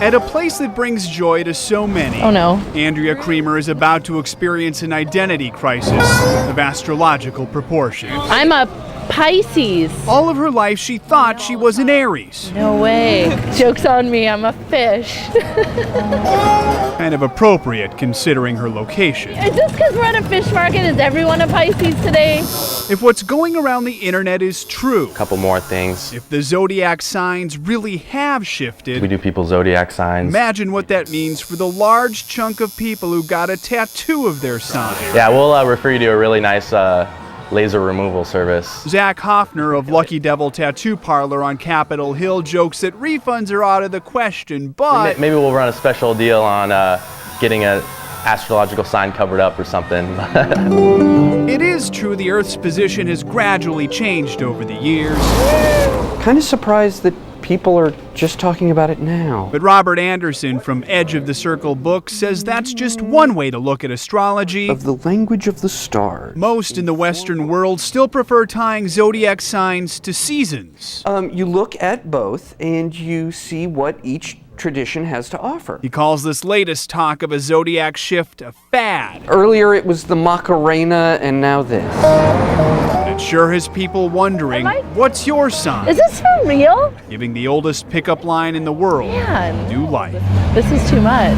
At a place that brings joy to so many, Oh no. Andrea Creamer is about to experience an identity crisis of astrological proportions. I'm a Pisces. All of her life, she thought she was an Aries. No way. Joke's on me, I'm a fish. Kind of appropriate considering her location. Is this because we're at a fish market? Is everyone a Pisces today? If what's going around the internet is true, Couple more things. if the zodiac signs really have shifted, We do people's zodiac signs. imagine what that means for the large chunk of people who got a tattoo of their sign. Yeah, we'll refer you to a really nice laser removal service. Zach Hoffner of Lucky Devil Tattoo Parlor on Capitol Hill jokes that refunds are out of the question, but Maybe we'll run a special deal on getting an astrological sign covered up or something. it is true the Earth's position has gradually changed over the years. Kind of surprised that people are just talking about it now. But Robert Anderson from Edge of the Circle Books says that's just one way to look at astrology. Of the language of the stars. Most in the Western world still prefer tying zodiac signs to seasons. You look at both and you see what each tradition has to offer. He calls this latest talk of a zodiac shift a fad. Earlier it was the Macarena and now this. But it sure has people wondering, what's your sign? Is this for real? Giving the oldest pickup line in the world Man. new life. This is too much.